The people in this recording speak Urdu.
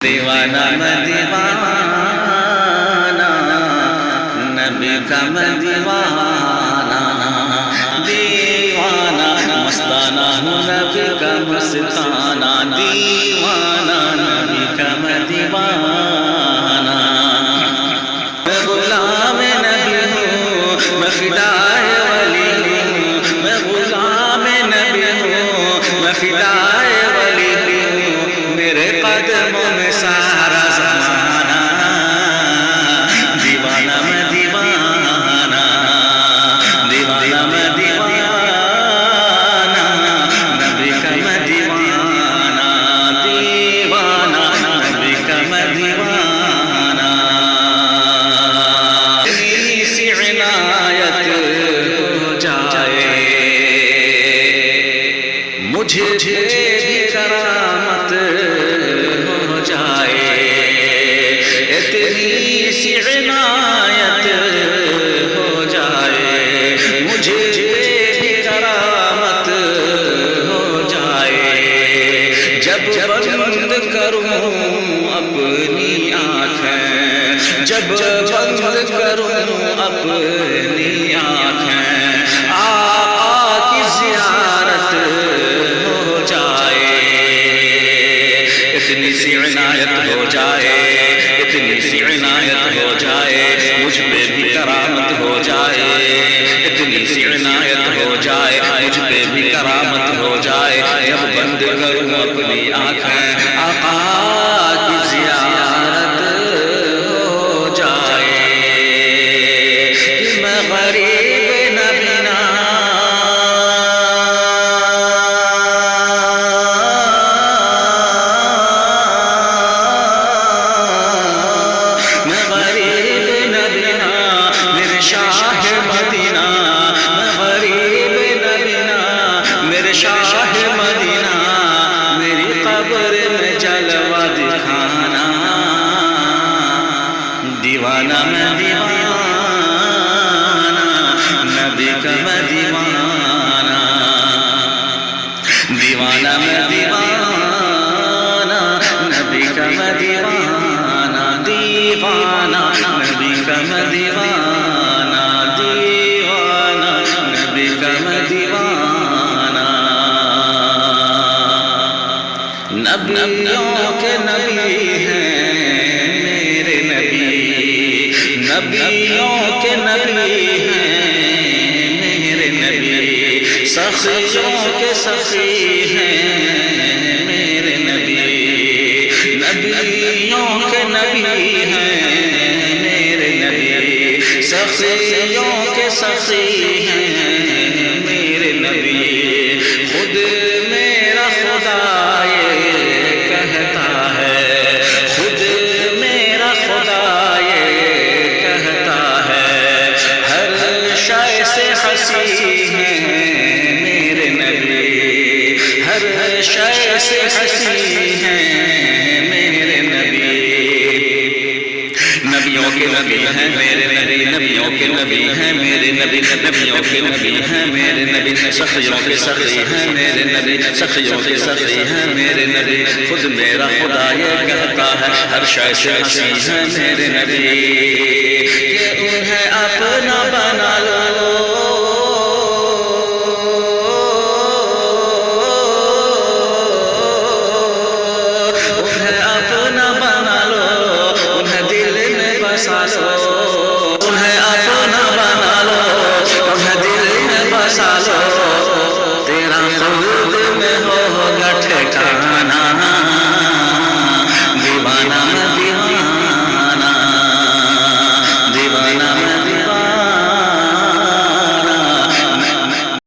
دیوانہ میں دیوانہ نبی کا میں دیوانہ دیوانہ مستانہ نبی کا مستانہ دیوانہ نبی کا میں دیوانہ میں غلام نبی ہوں میں فدائے ولی ہوں میں غلام نبی ہوں میں فدائے ولی ہوں میرے قدموں میں سارا زمانہ دیوانہ میں دیوانہ دیوانہ میں دیوانہ نبی کا میں دیوانہ دیوانہ نبی کا میں دیوانہ سی عنایت ہو جائے مجھے بھی کرامت ہو جائے اتنی سی عنایت ہو جائے مجھے بھی کرامت ہو جائے جب بند کروں اپنی آنکھیں جب بند کروں اپنی آنکھیں آقا کی زیارت ہو جائے اتنی سی عنایت ہو جائے اتنی سی عنایت ہو جائے مجھ پہ بھی کرامت ہو جائے اتنی سی عنایت ہو جائے مجھ پہ بھی کرامت ہو جائے جب بند کروں اپنی آنکھیں آقا کی زیارت ہو جائے میں غریب نبینا میں غریب نبینا میرے شاہ مدینہ میں غریب نبینا میرے شاہ مدینہ میری قبر میں جلوہ دکھانا دیوانہ میں دیوانہ نبی کا میں دیوانہ دیوانہ میں دیوانہ نبی کا میں دیوانہ دیوانہ نبی کا میں دیوانہ دیوانہ نبی کا میں دیوانہ نبیوں کے نبی ہیں میرے نبی نبیوں کے نبی ہیں میرے نبی سخیوں کے سخی ہیں میرے نبی نبیوں کے نبی ہیں میرے نبی سخیوں کے سخی ہیں میرے نبی خود میرا خدا یہ کہتا ہے خود میرا خدا یہ کہتا ہے ہر شے سے ہنسی ہیں میرے نبی ہر شے سے ہنسی ہیں میرے نبی نبیوں کے نبی ہیں میرے نبی نبیوں کے نبی ہیں میرے نبی نبیوں کے نبی ہیں میرے نبی سخیوں کے سخی ہیں میرے نبی سخیوں کے سخی ہیں میرے نبی خود میرا خدا یہ کہتا ہے ہر شے سے ہنسی ہیں میرے نبی کہ انہیں اپنا